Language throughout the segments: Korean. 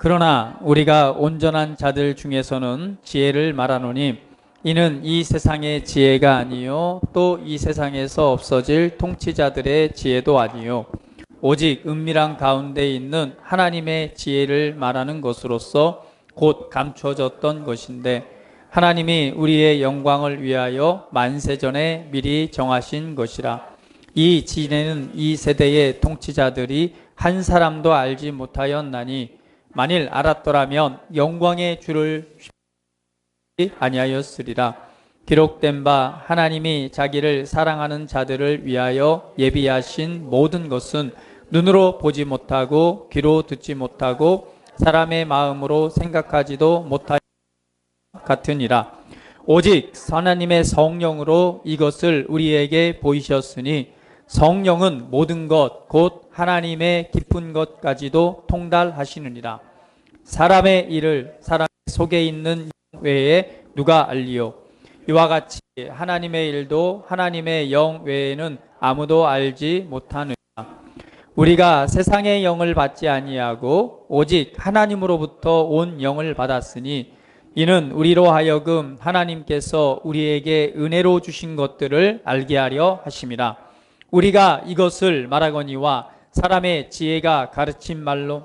그러나 우리가 온전한 자들 중에서는 지혜를 말하노니 이는 이 세상의 지혜가 아니요 또 이 세상에서 없어질 통치자들의 지혜도 아니요 오직 은밀한 가운데 있는 하나님의 지혜를 말하는 것으로서 곧 감춰졌던 것인데 하나님이 우리의 영광을 위하여 만세전에 미리 정하신 것이라. 이 지혜는 이 세대의 통치자들이 한 사람도 알지 못하였나니 만일 알았더라면 영광의 주를 아니하였으리라. 기록된 바 하나님이 자기를 사랑하는 자들을 위하여 예비하신 모든 것은 눈으로 보지 못하고 귀로 듣지 못하고 사람의 마음으로 생각하지도 못하여 같으니라. 오직 하나님의 성령으로 이것을 우리에게 보이셨으니 성령은 모든 것 곧 하나님의 깊은 것까지도 통달하시느니라. 사람의 일을 사람 속에 있는 영 외에 누가 알리요? 이와 같이 하나님의 일도 하나님의 영 외에는 아무도 알지 못하느니라. 우리가 세상의 영을 받지 아니하고 오직 하나님으로부터 온 영을 받았으니 이는 우리로 하여금 하나님께서 우리에게 은혜로 주신 것들을 알게 하려 하심이라. 우리가 이것을 말하거니와 사람의 지혜가 가르친 말로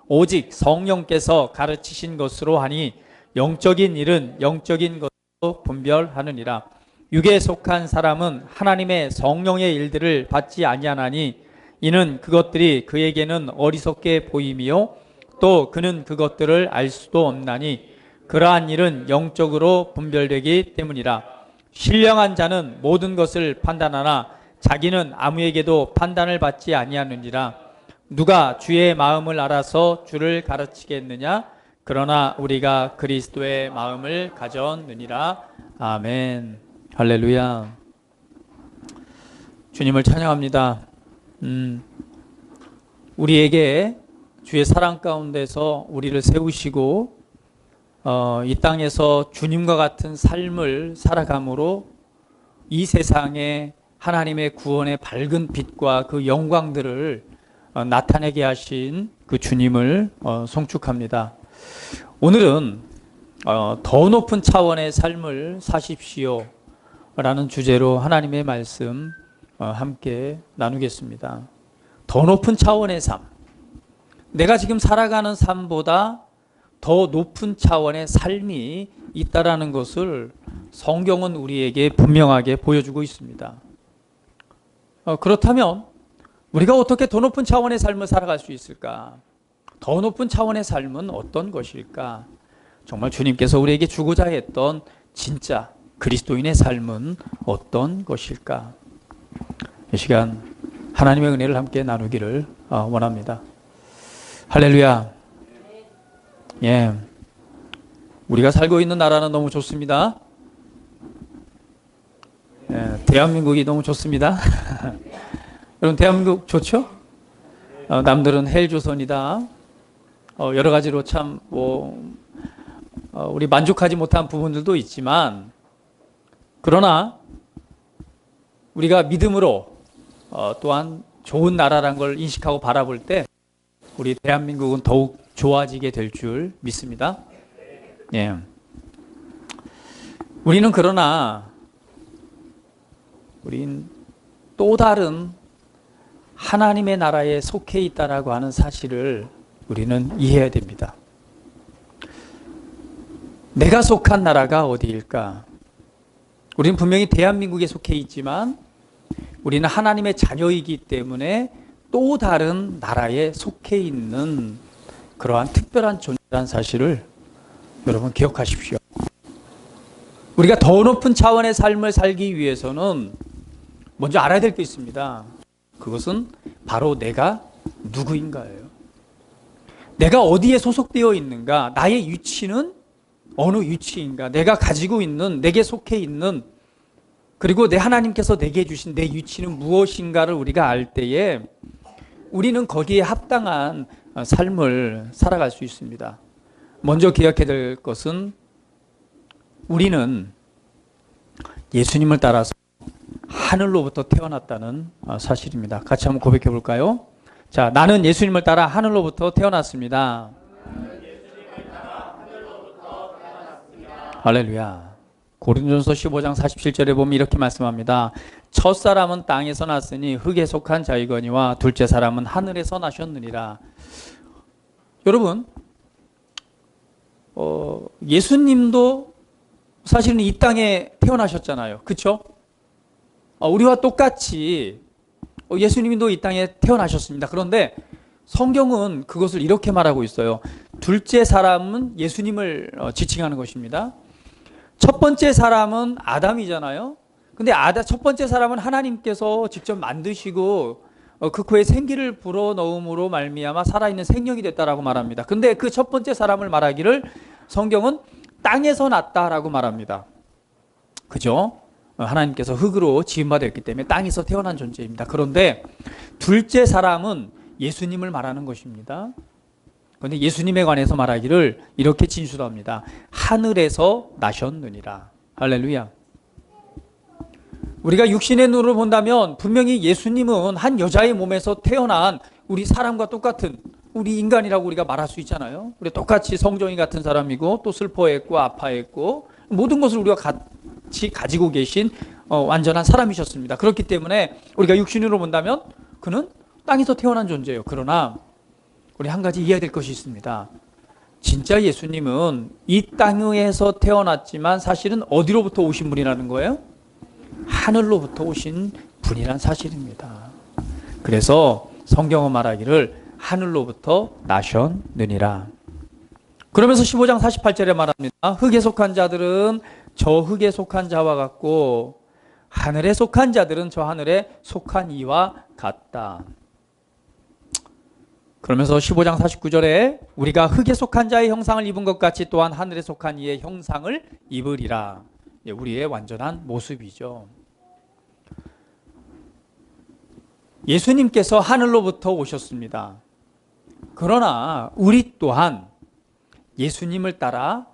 오직 성령께서 가르치신 것으로 하니 영적인 일은 영적인 것으로 분별하느니라. 육에 속한 사람은 하나님의 성령의 일들을 받지 아니하나니 이는 그것들이 그에게는 어리석게 보임이요 또 그는 그것들을 알 수도 없나니 그러한 일은 영적으로 분별되기 때문이라. 신령한 자는 모든 것을 판단하나 자기는 아무에게도 판단을 받지 아니하느니라. 누가 주의 마음을 알아서 주를 가르치겠느냐? 그러나 우리가 그리스도의 마음을 가졌느니라. 아멘. 할렐루야. 주님을 찬양합니다. 우리에게 주의 사랑 가운데서 우리를 세우시고 이 땅에서 주님과 같은 삶을 살아감으로 이 세상에 하나님의 구원의 밝은 빛과 그 영광들을 나타내게 하신 그 주님을 송축합니다. 오늘은 더 높은 차원의 삶을 사십시오 라는 주제로 하나님의 말씀 함께 나누겠습니다. 더 높은 차원의 삶, 내가 지금 살아가는 삶보다 더 높은 차원의 삶이 있다라는 것을 성경은 우리에게 분명하게 보여주고 있습니다. 그렇다면 우리가 어떻게 더 높은 차원의 삶을 살아갈 수 있을까? 더 높은 차원의 삶은 어떤 것일까? 정말 주님께서 우리에게 주고자 했던 진짜 그리스도인의 삶은 어떤 것일까? 이 시간 하나님의 은혜를 함께 나누기를 원합니다. 할렐루야. 예, 우리가 살고 있는 나라는 너무 좋습니다. 예, 대한민국이 너무 좋습니다. 여러분 대한민국 좋죠? 남들은 헬조선이다. 여러 가지로 참 우리 만족하지 못한 부분들도 있지만 그러나 우리가 믿음으로 또한 좋은 나라라는 걸 인식하고 바라볼 때 우리 대한민국은 더욱 좋아지게 될 줄 믿습니다. 예. 우리는 그러나 우린 또 다른 하나님의 나라에 속해 있다라고 하는 사실을 우리는 이해해야 됩니다. 내가 속한 나라가 어디일까? 우리는 분명히 대한민국에 속해 있지만 우리는 하나님의 자녀이기 때문에 또 다른 나라에 속해 있는 그러한 특별한 존재라는 사실을 여러분 기억하십시오. 우리가 더 높은 차원의 삶을 살기 위해서는 먼저 알아야 될 게 있습니다. 그것은 바로 내가 누구인가예요. 내가 어디에 소속되어 있는가? 나의 위치는 어느 위치인가? 내가 가지고 있는, 내게 속해 있는, 그리고 내 하나님께서 내게 주신 내 위치는 무엇인가를 우리가 알 때에 우리는 거기에 합당한 삶을 살아갈 수 있습니다. 먼저 기억해야 될 것은 우리는 예수님을 따라서 하늘로부터 태어났다는 사실입니다. 같이 한번 고백해 볼까요? 자, 나는 예수님을 따라 하늘로부터 태어났습니다. 할렐루야. 고린도전서 15장 47절에 보면 이렇게 말씀합니다. 첫 사람은 땅에서 났으니 흙에 속한 자이거니와 둘째 사람은 하늘에서 나셨느니라. 여러분, 예수님도 사실은 이 땅에 태어나셨잖아요. 그렇죠? 우리와 똑같이 예수님도 이 땅에 태어나셨습니다. 그런데 성경은 그것을 이렇게 말하고 있어요. 둘째 사람은 예수님을 지칭하는 것입니다. 첫 번째 사람은 아담이잖아요. 근데 첫 번째 사람은 하나님께서 직접 만드시고 그 코에 생기를 불어넣음으로 말미암아 살아있는 생명이 됐다라고 말합니다. 근데 그 첫 번째 사람을 말하기를 성경은 땅에서 났다라고 말합니다. 그죠? 하나님께서 흙으로 지음받았기 때문에 땅에서 태어난 존재입니다. 그런데 둘째 사람은 예수님을 말하는 것입니다. 그런데 예수님에 관해서 말하기를 이렇게 진술합니다. 하늘에서 나셨느니라. 할렐루야. 우리가 육신의 눈으로 본다면 분명히 예수님은 한 여자의 몸에서 태어난 우리 사람과 똑같은 우리 인간이라고 우리가 말할 수 있잖아요. 우리 똑같이 성정이 같은 사람이고 또 슬퍼했고 아파했고 모든 것을 우리가 같이 가지고 계신 완전한 사람이셨습니다. 그렇기 때문에 우리가 육신으로 본다면 그는 땅에서 태어난 존재예요. 그러나 우리 한 가지 이해해야 될 것이 있습니다. 진짜 예수님은 이 땅에서 태어났지만 사실은 어디로부터 오신 분이라는 거예요? 하늘로부터 오신 분이란 사실입니다. 그래서 성경은 말하기를 하늘로부터 나셨느니라. 그러면서 15장 48절에 말합니다. 흙에 속한 자들은 저 흙에 속한 자와 같고 하늘에 속한 자들은 저 하늘에 속한 이와 같다. 그러면서 15장 49절에 우리가 흙에 속한 자의 형상을 입은 것 같이 또한 하늘에 속한 이의 형상을 입으리라. 우리의 완전한 모습이죠. 예수님께서 하늘로부터 오셨습니다. 그러나 우리 또한 예수님을 따라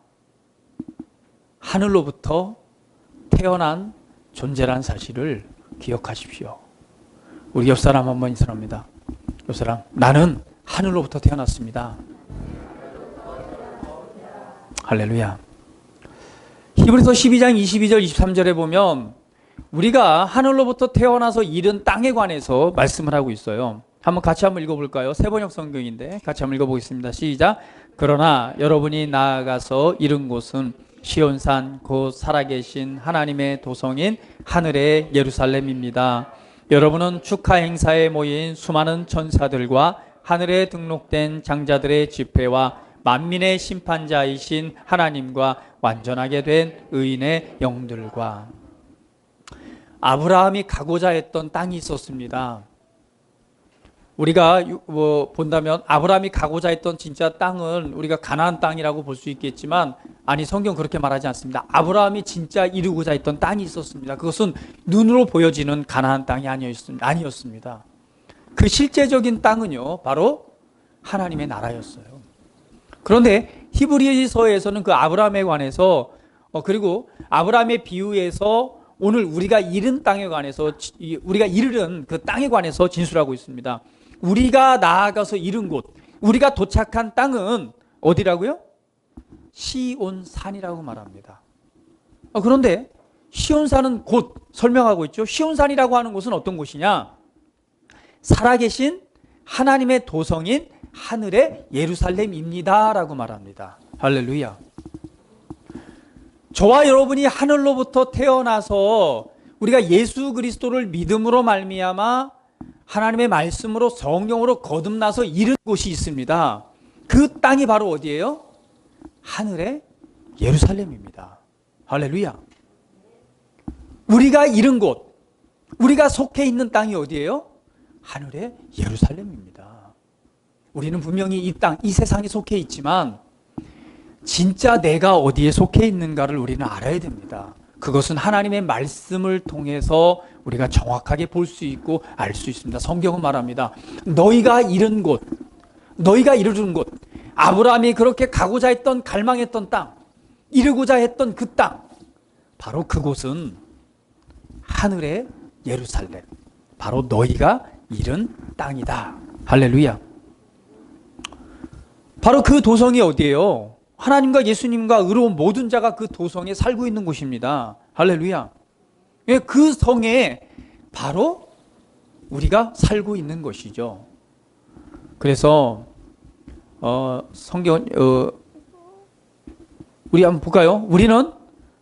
하늘로부터 태어난 존재란 사실을 기억하십시오. 우리 옆사람 한번 인사합니다. 옆사람, 나는 하늘로부터 태어났습니다. 할렐루야. 히브리서 12장 22절 23절에 보면 우리가 하늘로부터 태어나서 이른 땅에 관해서 말씀을 하고 있어요. 같이 한번 읽어볼까요? 세번역 성경인데 같이 한번 읽어보겠습니다. 시작. 그러나 여러분이 나아가서 이른 곳은 시온산 곧 살아계신 하나님의 도성인 하늘의 예루살렘입니다. 여러분은 축하 행사에 모인 수많은 천사들과 하늘에 등록된 장자들의 집회와 만민의 심판자이신 하나님과 완전하게 된 의인의 영들과 아브라함이 가고자 했던 땅이 있었습니다. 우리가 본다면 아브라함이 가고자 했던 진짜 땅은 우리가 가나안 땅이라고 볼 수 있겠지만 아니 성경 그렇게 말하지 않습니다. 아브라함이 진짜 이루고자 했던 땅이 있었습니다. 그것은 눈으로 보여지는 가나안 땅이 아니었습니다. 그 실제적인 땅은요 바로 하나님의 나라였어요. 그런데 히브리서에서는 그 아브라함에 관해서 그리고 아브라함의 비유에서 오늘 우리가 이른 땅에 관해서 우리가 이르는 그 땅에 관해서 진술하고 있습니다. 우리가 나아가서 이른 곳, 우리가 도착한 땅은 어디라고요? 시온산이라고 말합니다. 그런데 시온산은 곧 설명하고 있죠. 시온산이라고 하는 곳은 어떤 곳이냐? 살아계신 하나님의 도성인 하늘의 예루살렘입니다 라고 말합니다. 할렐루야. 저와 여러분이 하늘로부터 태어나서 우리가 예수 그리스도를 믿음으로 말미암아 하나님의 말씀으로 성령으로 거듭나서 이른 곳이 있습니다. 그 땅이 바로 어디예요? 하늘의 예루살렘입니다. 할렐루야. 우리가 이른 곳, 우리가 속해 있는 땅이 어디예요? 하늘의 예루살렘입니다. 우리는 분명히 이 땅, 이 세상에 속해 있지만 진짜 내가 어디에 속해 있는가를 우리는 알아야 됩니다. 그것은 하나님의 말씀을 통해서 우리가 정확하게 볼 수 있고 알 수 있습니다. 성경은 말합니다. 너희가 이른 곳, 너희가 이르는 곳, 아브라함이 그렇게 가고자 했던 갈망했던 땅, 이루고자 했던 그 땅, 바로 그곳은 하늘의 예루살렘, 바로 너희가 이른 땅이다. 할렐루야. 바로 그 도성이 어디예요? 하나님과 예수님과 의로운 모든 자가 그 도성에 살고 있는 곳입니다. 할렐루야. 그 성에 바로 우리가 살고 있는 것이죠. 그래서 성경 우리 한번 볼까요? 우리는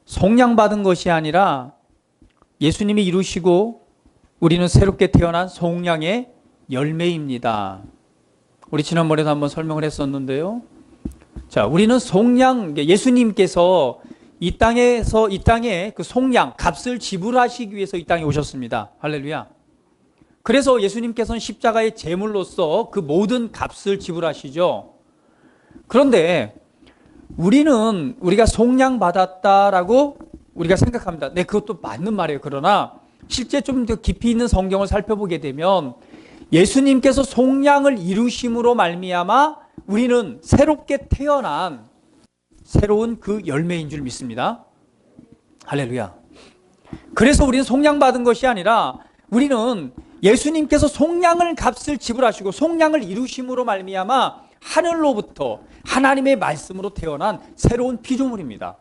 속량받은 것이 아니라 예수님이 이루시고 우리는 새롭게 태어난 속량의 열매입니다. 우리 지난번에도 한번 설명을 했었는데요. 자, 우리는 속량, 예수님께서 이 땅에 그 속량, 값을 지불하시기 위해서 이 땅에 오셨습니다. 할렐루야. 그래서 예수님께서는 십자가의 제물로서 그 모든 값을 지불하시죠. 그런데 우리가 속량받았다라고 우리가 생각합니다. 네, 그것도 맞는 말이에요. 그러나 실제 좀 더 깊이 있는 성경을 살펴보게 되면 예수님께서 속량을 이루심으로 말미암아 우리는 새롭게 태어난 새로운 그 열매인 줄 믿습니다. 할렐루야. 그래서 우리는 속량받은 것이 아니라 우리는 예수님께서 속량을 값을 지불하시고 속량을 이루심으로 말미암아 하늘로부터 하나님의 말씀으로 태어난 새로운 피조물입니다.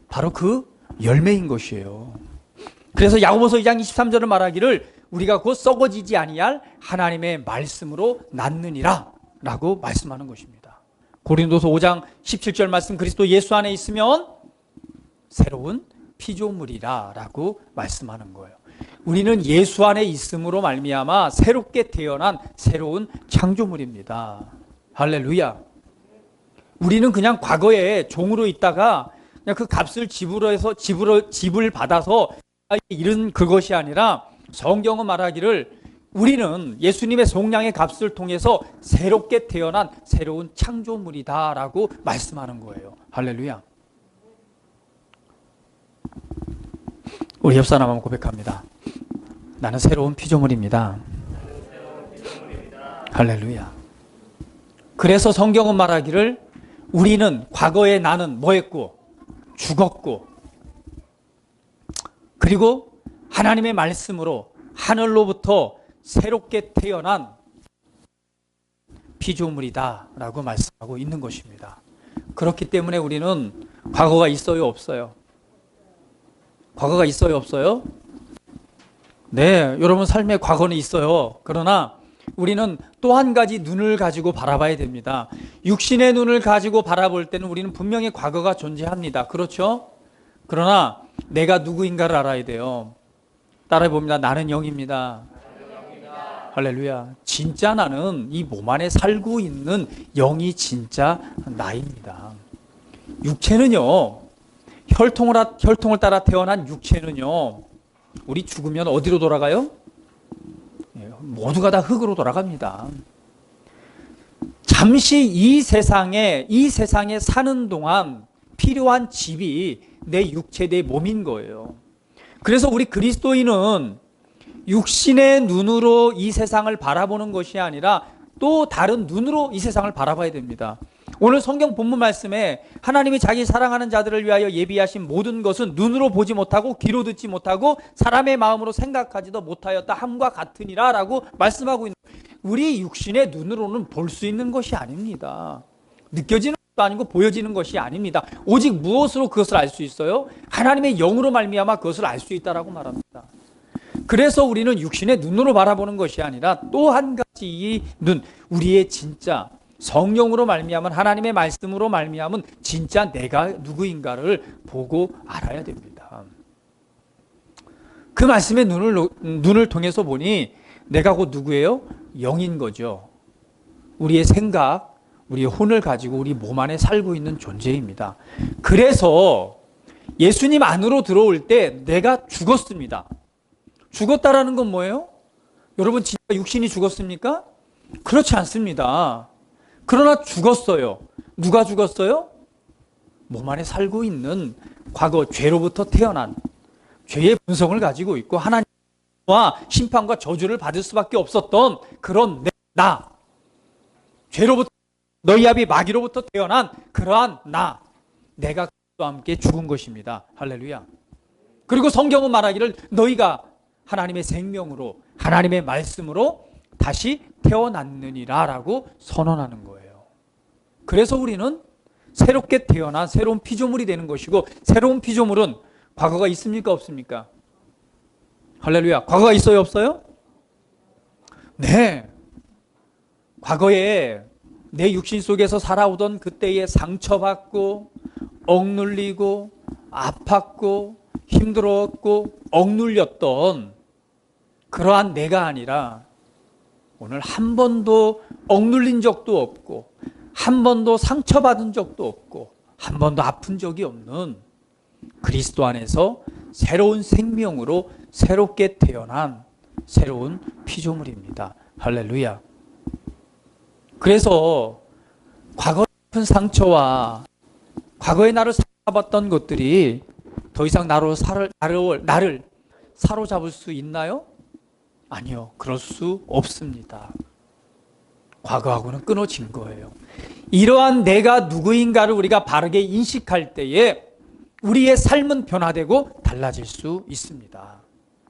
바로 그 열매인 것이에요. 그래서 야고보서 2장 23절을 말하기를 우리가 곧 썩어지지 아니할 하나님의 말씀으로 낳느니라 라고 말씀하는 것입니다. 고린도서 5장 17절 말씀, 그리스도 예수 안에 있으면 새로운 피조물이라 라고 말씀하는 거예요. 우리는 예수 안에 있음으로 말미암아 새롭게 태어난 새로운 창조물입니다. 할렐루야. 우리는 그냥 과거에 종으로 있다가 그냥 그 값을 지불을 받아서 이런 그것이 아니라 성경은 말하기를 우리는 예수님의 속량의 값을 통해서 새롭게 태어난 새로운 창조물이다 라고 말씀하는 거예요. 할렐루야. 우리 옆 사람 한번 고백합니다. 나는 새로운 피조물입니다. 할렐루야. 그래서 성경은 말하기를 우리는 과거에 나는 뭐 했고 죽었고 그리고 하나님의 말씀으로 하늘로부터 새롭게 태어난 피조물이다 라고 말씀하고 있는 것입니다. 그렇기 때문에 우리는 과거가 있어요, 없어요? 과거가 있어요, 없어요? 네, 여러분 삶에 과거는 있어요. 그러나 우리는 또 한 가지 눈을 가지고 바라봐야 됩니다. 육신의 눈을 가지고 바라볼 때는 우리는 분명히 과거가 존재합니다. 그렇죠? 그러나 내가 누구인가를 알아야 돼요. 따라해 봅니다. 나는 영입니다. 할렐루야. 진짜 나는 이 몸 안에 살고 있는 영이 진짜 나입니다. 육체는요, 혈통을 따라 태어난 육체는요, 우리 죽으면 어디로 돌아가요? 모두가 다 흙으로 돌아갑니다. 잠시 이 세상에 사는 동안 필요한 집이 내 육체, 내 몸인 거예요. 그래서 우리 그리스도인은 육신의 눈으로 이 세상을 바라보는 것이 아니라 또 다른 눈으로 이 세상을 바라봐야 됩니다. 오늘 성경 본문 말씀에 하나님이 자기 사랑하는 자들을 위하여 예비하신 모든 것은 눈으로 보지 못하고 귀로 듣지 못하고 사람의 마음으로 생각하지도 못하였다 함과 같으니라 라고 말씀하고 있는, 우리 육신의 눈으로는 볼 수 있는 것이 아닙니다. 느껴지는 것도 아니고 보여지는 것이 아닙니다. 오직 무엇으로 그것을 알 수 있어요? 하나님의 영으로 말미암아 그것을 알 수 있다라고 말합니다. 그래서 우리는 육신의 눈으로 바라보는 것이 아니라 또 한 가지 이 눈, 우리의 진짜 성령으로 말미암은 하나님의 말씀으로 말미암은 진짜 내가 누구인가를 보고 알아야 됩니다. 그 말씀의 눈을 통해서 보니 내가 곧 누구예요? 영인 거죠. 우리의 생각, 우리의 혼을 가지고 우리 몸 안에 살고 있는 존재입니다. 그래서 예수님 안으로 들어올 때 내가 죽었습니다. 죽었다라는 건 뭐예요? 여러분 진짜 육신이 죽었습니까? 그렇지 않습니다. 그러나 죽었어요. 누가 죽었어요? 몸 안에 살고 있는 과거 죄로부터 태어난 죄의 본성을 가지고 있고 하나님과 심판과 저주를 받을 수밖에 없었던 그런 나, 죄로부터 너희 아비 마귀로부터 태어난 그러한 나, 내가 그리스도와 함께 죽은 것입니다. 할렐루야. 그리고 성경은 말하기를 너희가 하나님의 생명으로 하나님의 말씀으로 다시 태어났느니라 라고 선언하는 거예요. 그래서 우리는 새롭게 태어난 새로운 피조물이 되는 것이고, 새로운 피조물은 과거가 있습니까 없습니까? 할렐루야. 과거가 있어요 없어요? 네. 과거에 내 육신 속에서 살아오던 그때의 상처받고 억눌리고 아팠고 힘들었고 억눌렸던 그러한 내가 아니라, 오늘 한 번도 억눌린 적도 없고 한 번도 상처받은 적도 없고 한 번도 아픈 적이 없는 그리스도 안에서 새로운 생명으로 새롭게 태어난 새로운 피조물입니다. 할렐루야. 그래서 과거의 아픈 상처와 과거의 나를 살아봤던 것들이 더 이상 나를 사로잡을 수 있나요? 아니요. 그럴 수 없습니다. 과거하고는 끊어진 거예요. 이러한 내가 누구인가를 우리가 바르게 인식할 때에 우리의 삶은 변화되고 달라질 수 있습니다.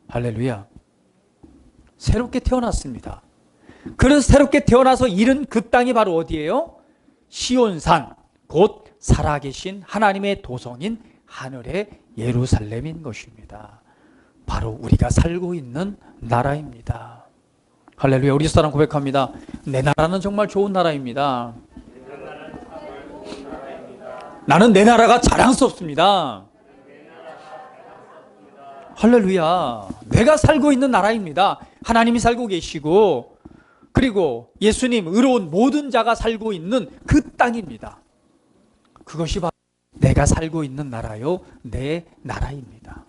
할렐루야. 새롭게 태어났습니다. 그래서 새롭게 태어나서 이른 그 땅이 바로 어디예요? 시온산, 곧 살아계신 하나님의 도성인 하늘의 예루살렘인 것입니다. 바로 우리가 살고 있는 나라입니다. 할렐루야. 우리 사람 고백합니다. 내 나라는 정말 좋은 나라입니다. 나는 내 나라가 자랑스럽습니다. 할렐루야. 내가 살고 있는 나라입니다. 하나님이 살고 계시고, 그리고 예수님, 의로운 모든 자가 살고 있는 그 땅입니다. 그것이 바로 내가 살고 있는 나라요, 내 나라입니다.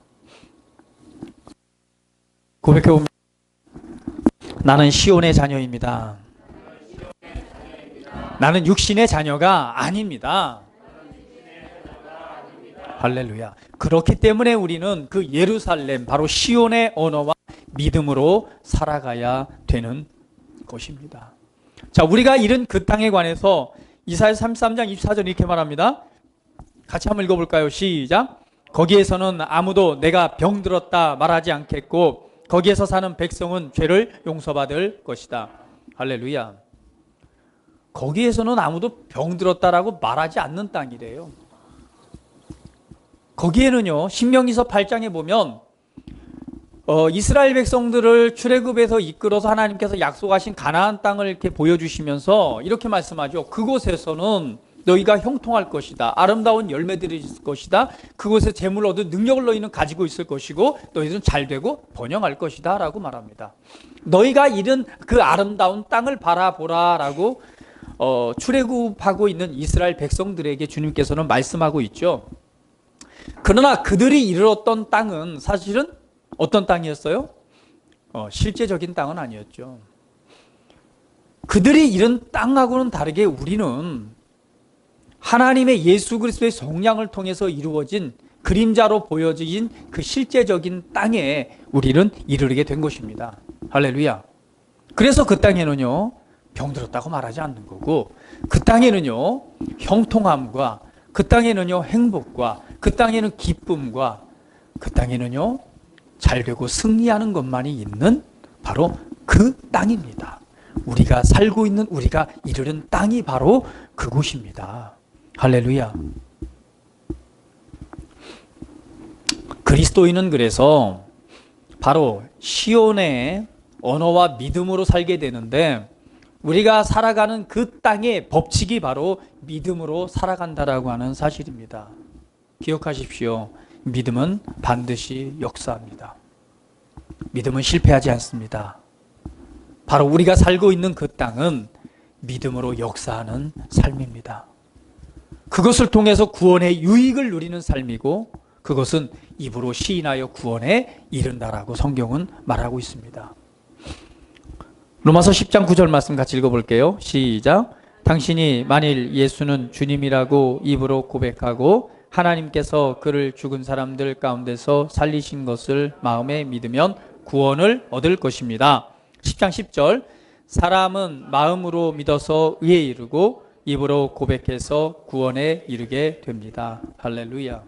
고백해봅니다. 나는 시온의 자녀입니다. 나는 육신의 자녀가 아닙니다. 할렐루야. 그렇기 때문에 우리는 그 예루살렘, 바로 시온의 언어와 믿음으로 살아가야 되는 것입니다. 자, 우리가 이른 그 땅에 관해서 이사야 33장 24절 이렇게 말합니다. 같이 한번 읽어볼까요? 시작. 거기에서는 아무도 내가 병들었다 말하지 않겠고 거기에서 사는 백성은 죄를 용서받을 것이다. 할렐루야. 거기에서는 아무도 병들었다라고 말하지 않는 땅이래요. 거기에는요, 신명기서 8장에 보면 이스라엘 백성들을 출애굽에서 이끌어서 하나님께서 약속하신 가나안 땅을 이렇게 보여주시면서 이렇게 말씀하죠. 그곳에서는 너희가 형통할 것이다. 아름다운 열매들이 있을 것이다. 그곳에 재물 얻은 능력을 너희는 가지고 있을 것이고 너희들은 잘되고 번영할 것이다 라고 말합니다. 너희가 이른 그 아름다운 땅을 바라보라 라고 출애굽하고 있는 이스라엘 백성들에게 주님께서는 말씀하고 있죠. 그러나 그들이 이르렀던 땅은 사실은 어떤 땅이었어요? 실제적인 땅은 아니었죠. 그들이 이른 땅하고는 다르게 우리는 하나님의 예수 그리스도의 성량을 통해서 이루어진 그림자로 보여진 그 실제적인 땅에 우리는 이르게 된 것입니다. 할렐루야. 그래서 그 땅에는요, 병들었다고 말하지 않는 거고, 그 땅에는요, 형통함과, 그 땅에는요, 행복과, 그 땅에는 기쁨과, 그 땅에는요, 잘되고 승리하는 것만이 있는 바로 그 땅입니다. 우리가 살고 있는, 우리가 이르는 땅이 바로 그곳입니다. 할렐루야. 그리스도인은 그래서 바로 시온의 언어와 믿음으로 살게 되는데, 우리가 살아가는 그 땅의 법칙이 바로 믿음으로 살아간다라고 하는 사실입니다. 기억하십시오. 믿음은 반드시 역사합니다. 믿음은 실패하지 않습니다. 바로 우리가 살고 있는 그 땅은 믿음으로 역사하는 삶입니다. 그것을 통해서 구원의 유익을 누리는 삶이고, 그것은 입으로 시인하여 구원에 이른다라고 성경은 말하고 있습니다. 로마서 10장 9절 말씀 같이 읽어볼게요. 시작. 당신이 만일 예수는 주님이라고 입으로 고백하고 하나님께서 그를 죽은 사람들 가운데서 살리신 것을 마음에 믿으면 구원을 얻을 것입니다. 10장 10절. 사람은 마음으로 믿어서 의에 이르고 입으로 고백해서 구원에 이르게 됩니다. 할렐루야.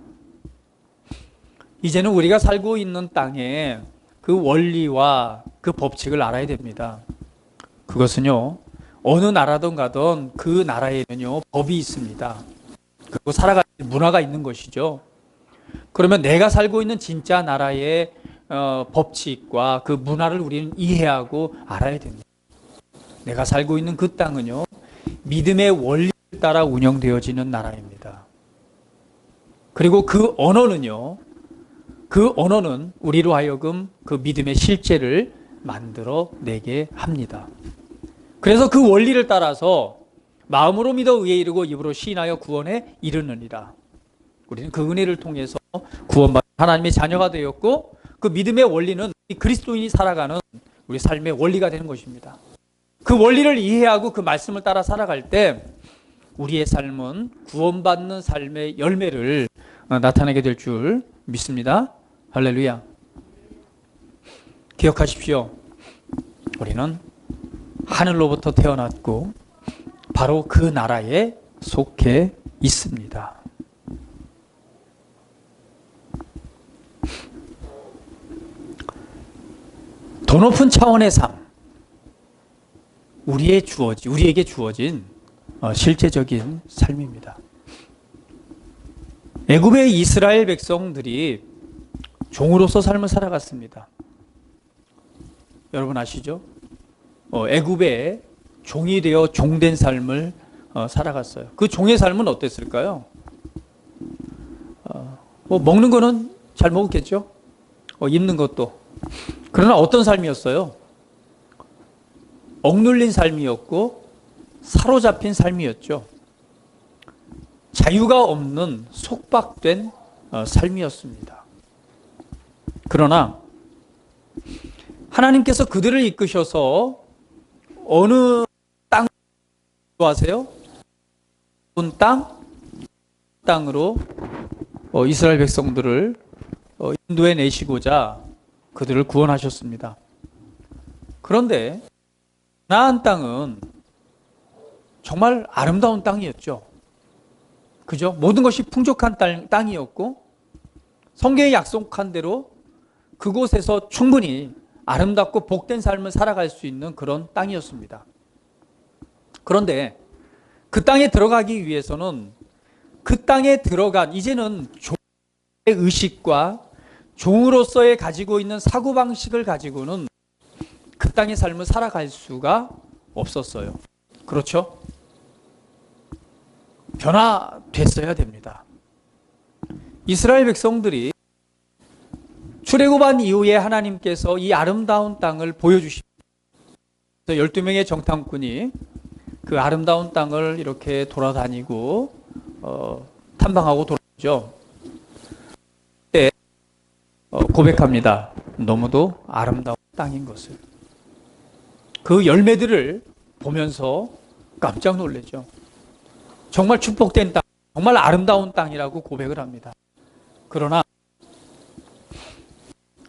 이제는 우리가 살고 있는 땅에 그 원리와 그 법칙을 알아야 됩니다. 그것은요, 어느 나라든 가든 그 나라에는요, 법이 있습니다. 그리고 살아갈 문화가 있는 것이죠. 그러면 내가 살고 있는 진짜 나라의 법칙과 그 문화를 우리는 이해하고 알아야 됩니다. 내가 살고 있는 그 땅은요, 믿음의 원리를 따라 운영되어지는 나라입니다. 그리고 그 언어는요, 그 언어는 우리로 하여금 그 믿음의 실제를 만들어내게 합니다. 그래서 그 원리를 따라서 마음으로 믿어 의에 이르고 입으로 시인하여 구원에 이르느니라. 우리는 그 은혜를 통해서 구원받은 하나님의 자녀가 되었고, 그 믿음의 원리는 그리스도인이 살아가는 우리 삶의 원리가 되는 것입니다. 그 원리를 이해하고 그 말씀을 따라 살아갈 때 우리의 삶은 구원받는 삶의 열매를 나타내게 될 줄 믿습니다. 할렐루야. 기억하십시오. 우리는 하늘로부터 태어났고 바로 그 나라에 속해 있습니다. 더 높은 차원의 삶, 우리에게 주어진 실제적인 삶입니다. 애굽의 이스라엘 백성들이 종으로서 삶을 살아갔습니다. 여러분 아시죠? 애굽의 종이 되어 종된 삶을 살아갔어요. 그 종의 삶은 어땠을까요? 먹는 거는 잘 먹었겠죠? 입는 것도. 그러나 어떤 삶이었어요? 억눌린 삶이었고 사로잡힌 삶이었죠. 자유가 없는 속박된 삶이었습니다. 그러나 하나님께서 그들을 이끄셔서 어느 땅 좋아하세요? 땅으로 이스라엘 백성들을 인도해 내시고자 그들을 구원하셨습니다. 그런데 가나안 땅은 정말 아름다운 땅이었죠. 그죠? 모든 것이 풍족한 땅이었고 성경에 약속한 대로 그곳에서 충분히 아름답고 복된 삶을 살아갈 수 있는 그런 땅이었습니다. 그런데 그 땅에 들어가기 위해서는 그 땅에 들어간 이제는 종의 의식과 종으로서의 가지고 있는 사고방식을 가지고는 그 땅의 삶을 살아갈 수가 없었어요. 그렇죠? 변화됐어야 됩니다. 이스라엘 백성들이 출애굽한 이후에 하나님께서 이 아름다운 땅을 보여주십니다. 12명의 정탐꾼이 그 아름다운 땅을 이렇게 돌아다니고 탐방하고 돌아오죠. 그때 고백합니다. 너무도 아름다운 땅인 것을. 그 열매들을 보면서 깜짝 놀라죠. 정말 축복된 땅, 정말 아름다운 땅이라고 고백을 합니다. 그러나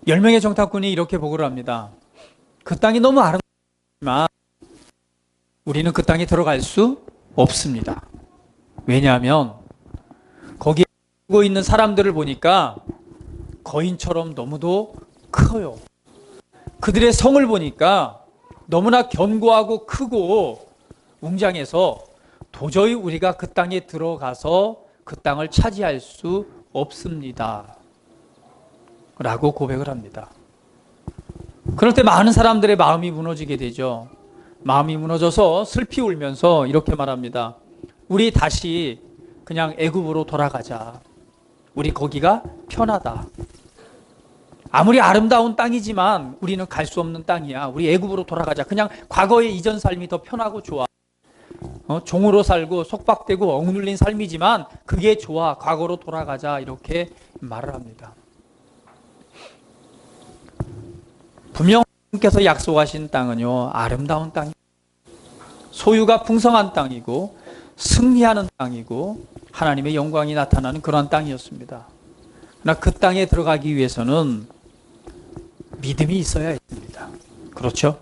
10명의 정탐꾼이 이렇게 보고를 합니다. 그 땅이 너무 아름답지만 우리는 그 땅에 들어갈 수 없습니다. 왜냐하면 거기에 살고 있는 사람들을 보니까 거인처럼 너무도 커요. 그들의 성을 보니까 너무나 견고하고 크고 웅장해서 도저히 우리가 그 땅에 들어가서 그 땅을 차지할 수 없습니다. 라고 고백을 합니다. 그럴 때 많은 사람들의 마음이 무너지게 되죠. 마음이 무너져서 슬피 울면서 이렇게 말합니다. 우리 다시 그냥 애굽으로 돌아가자. 우리 거기가 편하다. 아무리 아름다운 땅이지만 우리는 갈 수 없는 땅이야. 우리 애굽으로 돌아가자. 그냥 과거의 이전 삶이 더 편하고 좋아. 종으로 살고 속박되고 억눌린 삶이지만 그게 좋아. 과거로 돌아가자. 이렇게 말을 합니다. 분명 하나님께서 약속하신 땅은요, 아름다운 땅, 소유가 풍성한 땅이고 승리하는 땅이고 하나님의 영광이 나타나는 그러한 땅이었습니다. 그러나 그 땅에 들어가기 위해서는 믿음이 있어야 했습니다. 그렇죠?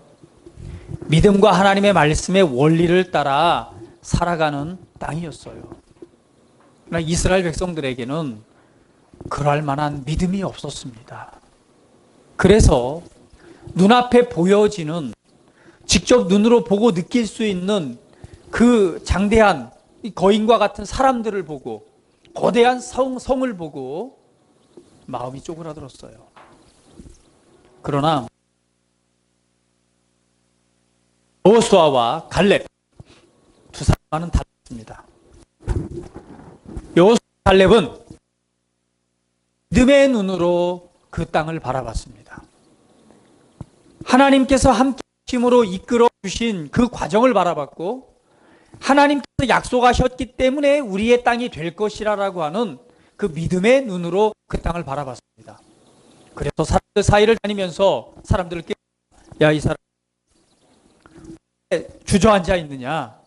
믿음과 하나님의 말씀의 원리를 따라 살아가는 땅이었어요. 그러나 이스라엘 백성들에게는 그럴 만한 믿음이 없었습니다. 그래서 눈앞에 보여지는, 직접 눈으로 보고 느낄 수 있는 그 장대한 거인과 같은 사람들을 보고 거대한 성을 보고 마음이 쪼그라들었어요. 그러나 여호수아와 갈렙 두 사람과는 달랐습니다. 여호수아 갈렙은 믿음의 눈으로 그 땅을 바라봤습니다. 하나님께서 함께 힘으로 이끌어 주신 그 과정을 바라봤고, 하나님께서 약속하셨기 때문에 우리의 땅이 될 것이라고 하는 그 믿음의 눈으로 그 땅을 바라봤습니다. 그래서 사람들 사이를 다니면서 사람들을 야, 이 사람 왜 주저앉아 있느냐?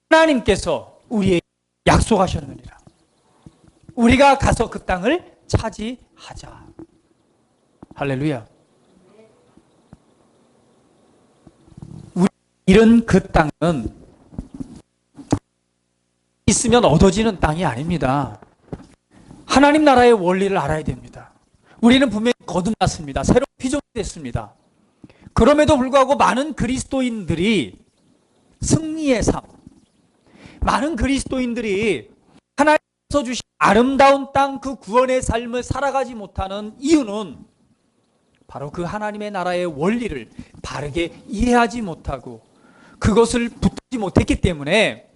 하나님께서 우리에게 약속하셨느니라. 우리가 가서 그 땅을 차지하자. 할렐루야. 우리 잃은 그 땅은 있으면 얻어지는 땅이 아닙니다. 하나님 나라의 원리를 알아야 됩니다. 우리는 분명히 거듭났습니다. 새로운 피조물이 됐습니다. 그럼에도 불구하고 많은 그리스도인들이 승리의 삶, 많은 그리스도인들이 하나님께서 주신 아름다운 땅, 그 구원의 삶을 살아가지 못하는 이유는 바로 그 하나님의 나라의 원리를 바르게 이해하지 못하고 그것을 붙들지 못했기 때문에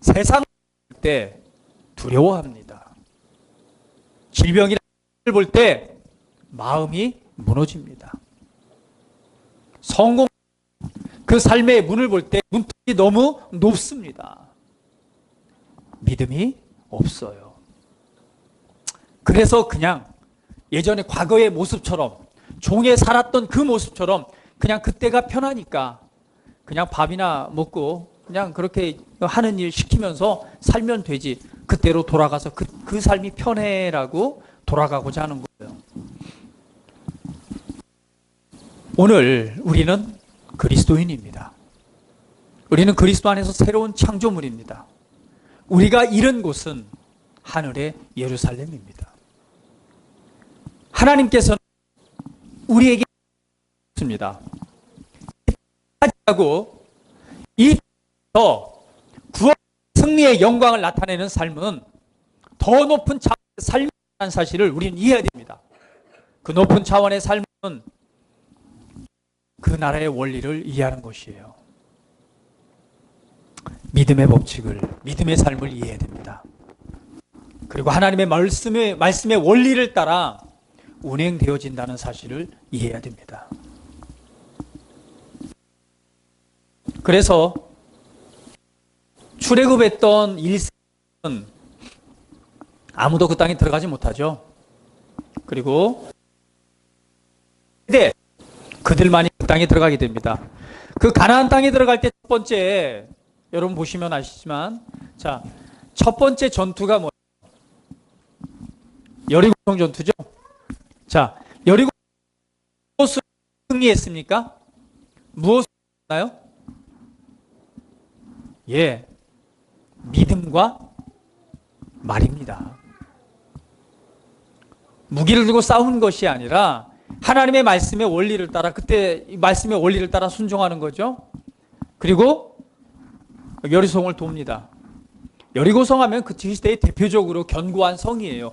세상을 볼 때 두려워합니다. 질병이라는 것을 볼 때 마음이 무너집니다. 성공, 그 삶의 문을 볼 때 문턱이 너무 높습니다. 믿음이 없어요. 그래서 그냥 예전에 과거의 모습처럼, 종에 살았던 그 모습처럼 그냥 그때가 편하니까 그냥 밥이나 먹고 그냥 그렇게 하는 일 시키면서 살면 되지, 그때로 돌아가서 그 삶이 편해라고 돌아가고자 하는 거예요. 오늘 우리는 그리스도인입니다. 우리는 그리스도 안에서 새로운 창조물입니다. 우리가 잃은 곳은 하늘의 예루살렘입니다. 하나님께서는 우리에게 있습니다. 하고 이 구원 승리의 영광을 나타내는 삶은 더 높은 차원의 삶이라는 사실을 우리는 이해해야 됩니다. 그 높은 차원의 삶은 그 나라의 원리를 이해하는 것이에요. 믿음의 법칙을, 믿음의 삶을 이해해야 됩니다. 그리고 하나님의 말씀의 원리를 따라 운행되어진다는 사실을 이해해야 됩니다. 그래서 출애굽했던 1세는 아무도 그 땅에 들어가지 못하죠. 그리고 그들만이 그 땅에 들어가게 됩니다. 그 가나안 땅에 들어갈 때 첫 번째, 여러분 보시면 아시지만, 자, 첫 번째 전투가 뭐예요? 여리고성 전투죠. 자, 여리고 무엇으로 승리했습니까? 무엇으로 했나요? 예, 믿음과 말입니다. 무기를 들고 싸운 것이 아니라 하나님의 말씀의 원리를 따라, 그때 말씀의 원리를 따라 순종하는 거죠. 그리고 여리고성을 돕니다. 여리고성 하면 그 시대의 대표적으로 견고한 성이에요.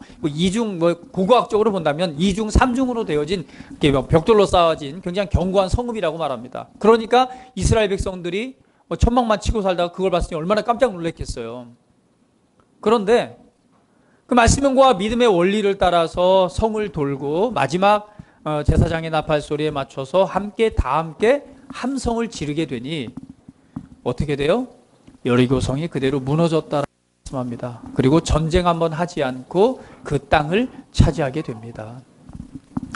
고고학적으로 본다면 2중, 3중으로 되어진 벽돌로 쌓아진 굉장히 견고한 성읍이라고 말합니다. 그러니까 이스라엘 백성들이 천막만 치고 살다가 그걸 봤으니 얼마나 깜짝 놀랐겠어요. 그런데 그 말씀과 믿음의 원리를 따라서 성을 돌고 마지막 제사장의 나팔 소리에 맞춰서 다 함께 함성을 지르게 되니 어떻게 돼요? 여리고성이 그대로 무너졌다라고 말씀합니다. 그리고 전쟁 한번 하지 않고 그 땅을 차지하게 됩니다.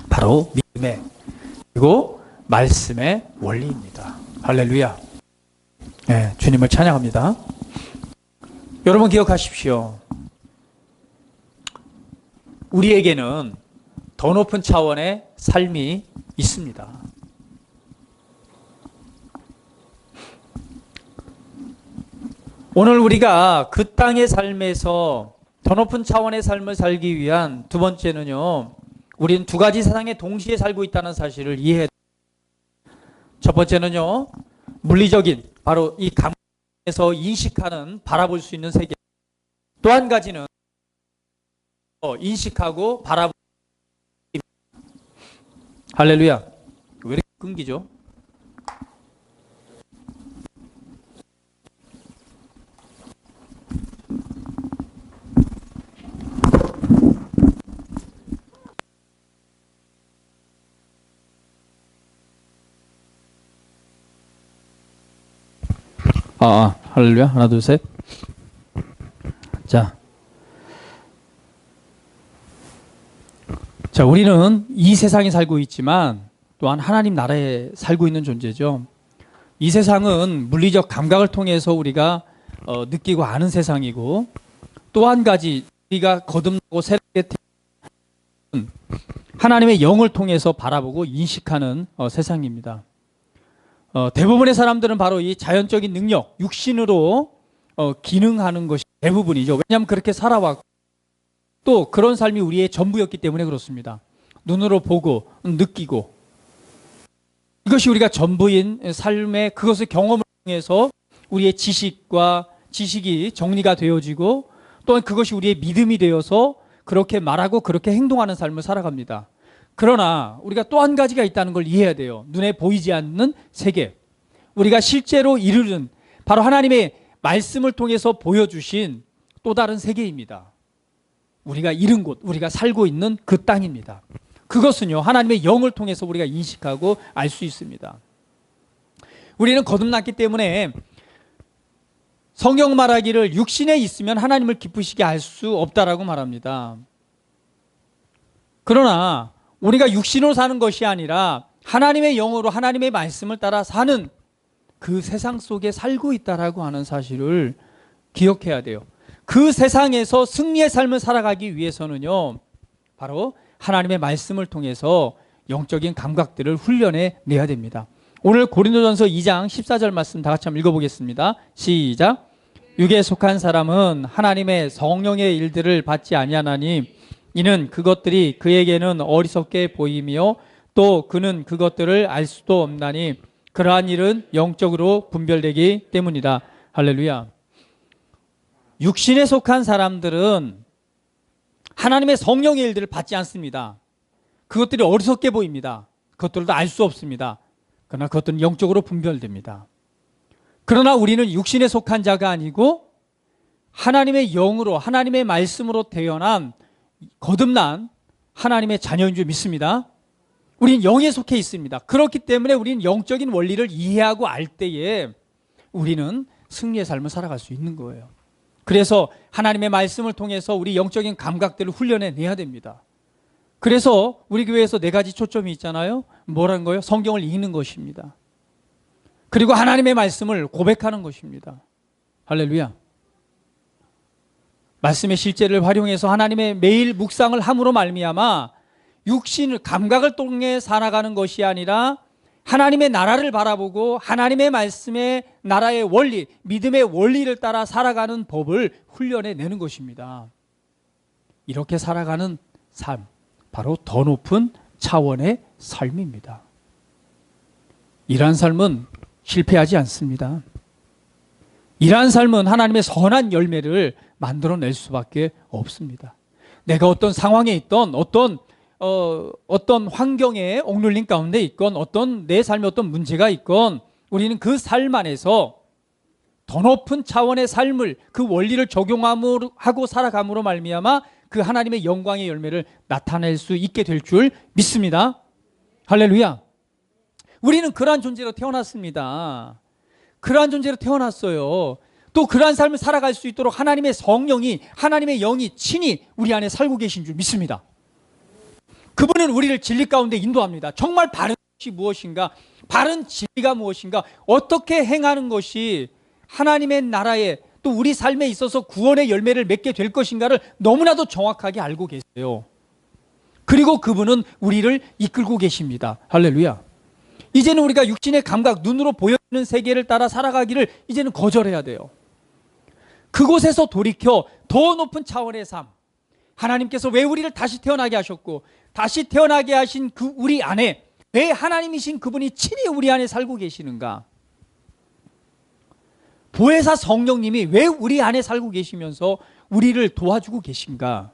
바로 믿음의, 그리고 말씀의 원리입니다. 할렐루야. 네, 주님을 찬양합니다. 여러분 기억하십시오. 우리에게는 더 높은 차원의 삶이 있습니다. 오늘 우리가 그 땅의 삶에서 더 높은 차원의 삶을 살기 위한 두 번째는요, 우리는 두 가지 세상에 동시에 살고 있다는 사실을 이해해야 됩니다. 첫 번째는요, 물리적인, 바로 이 감에서 인식하는, 바라볼 수 있는 세계. 또 한 가지는 인식하고 바라보는. 할렐루야. 왜 이렇게 끊기죠? 할렐루야. 하나, 둘, 셋. 자, 우리는 이 세상에 살고 있지만 또한 하나님 나라에 살고 있는 존재죠. 이 세상은 물리적 감각을 통해서 우리가 느끼고 아는 세상이고, 또 한 가지 우리가 거듭나고 새롭게 태어난 하나님의 영을 통해서 바라보고 인식하는 세상입니다. 대부분의 사람들은 바로 이 자연적인 능력, 육신으로 기능하는 것이 대부분이죠. 왜냐하면 그렇게 살아왔고 또 그런 삶이 우리의 전부였기 때문에 그렇습니다. 눈으로 보고 느끼고 이것이 우리가 전부인 삶의 그것을 경험을 통해서 우리의 지식이 정리가 되어지고 또한 그것이 우리의 믿음이 되어서 그렇게 말하고 그렇게 행동하는 삶을 살아갑니다. 그러나 우리가 또 한 가지가 있다는 걸 이해해야 돼요. 눈에 보이지 않는 세계. 우리가 실제로 이루는 바로 하나님의 말씀을 통해서 보여주신 또 다른 세계입니다. 우리가 이룬 곳, 우리가 살고 있는 그 땅입니다. 그것은요, 하나님의 영을 통해서 우리가 인식하고 알 수 있습니다. 우리는 거듭났기 때문에 성경 말하기를 육신에 있으면 하나님을 기쁘시게 할 수 없다라고 말합니다. 그러나 우리가 육신으로 사는 것이 아니라 하나님의 영으로 하나님의 말씀을 따라 사는 그 세상 속에 살고 있다라고 하는 사실을 기억해야 돼요. 그 세상에서 승리의 삶을 살아가기 위해서는요, 바로 하나님의 말씀을 통해서 영적인 감각들을 훈련해 내야 됩니다. 오늘 고린도전서 2장 14절 말씀 다 같이 한번 읽어보겠습니다. 시작. 육에 속한 사람은 하나님의 성령의 일들을 받지 아니하나니 이는 그것들이 그에게는 어리석게 보이며 또 그는 그것들을 알 수도 없나니 그러한 일은 영적으로 분별되기 때문이다. 할렐루야. 육신에 속한 사람들은 하나님의 성령의 일들을 받지 않습니다. 그것들이 어리석게 보입니다. 그것들도 알 수 없습니다. 그러나 그것들은 영적으로 분별됩니다. 그러나 우리는 육신에 속한 자가 아니고 하나님의 영으로 하나님의 말씀으로 태어난 거듭난 하나님의 자녀인 줄 믿습니다. 우리는 영에 속해 있습니다. 그렇기 때문에 우리는 영적인 원리를 이해하고 알 때에 우리는 승리의 삶을 살아갈 수 있는 거예요. 그래서 하나님의 말씀을 통해서 우리 영적인 감각들을 훈련해내야 됩니다. 그래서 우리 교회에서 4가지 초점이 있잖아요. 뭐라는 거예요? 성경을 읽는 것입니다. 그리고 하나님의 말씀을 고백하는 것입니다. 할렐루야. 말씀의 실제를 활용해서 하나님의 매일 묵상을 함으로 말미암아 육신을 감각을 통해 살아가는 것이 아니라 하나님의 나라를 바라보고 하나님의 말씀의 나라의 원리, 믿음의 원리를 따라 살아가는 법을 훈련해 내는 것입니다. 이렇게 살아가는 삶, 바로 더 높은 차원의 삶입니다. 이러한 삶은 실패하지 않습니다. 이러한 삶은 하나님의 선한 열매를 만들어낼 수밖에 없습니다. 내가 어떤 상황에 있던 어떤 환경에 옥눌린 가운데 있건 어떤 내 삶에 어떤 문제가 있건 우리는 그 삶 안에서 더 높은 차원의 삶을 그 원리를 적용하고 살아감으로 말미암아 그 하나님의 영광의 열매를 나타낼 수 있게 될 줄 믿습니다. 할렐루야. 우리는 그러한 존재로 태어났습니다. 그러한 존재로 태어났어요. 또 그러한 삶을 살아갈 수 있도록 하나님의 성령이 하나님의 영이 친히 우리 안에 살고 계신 줄 믿습니다. 그분은 우리를 진리 가운데 인도합니다. 정말 바른 것이 무엇인가? 바른 진리가 무엇인가? 어떻게 행하는 것이 하나님의 나라에 또 우리 삶에 있어서 구원의 열매를 맺게 될 것인가를 너무나도 정확하게 알고 계세요. 그리고 그분은 우리를 이끌고 계십니다. 할렐루야. 이제는 우리가 육신의 감각, 눈으로 보여지는 세계를 따라 살아가기를 이제는 거절해야 돼요. 그곳에서 돌이켜 더 높은 차원의 삶, 하나님께서 왜 우리를 다시 태어나게 하셨고 다시 태어나게 하신 그 우리 안에 왜 하나님이신 그분이 친히 우리 안에 살고 계시는가? 보혜사 성령님이 왜 우리 안에 살고 계시면서 우리를 도와주고 계신가?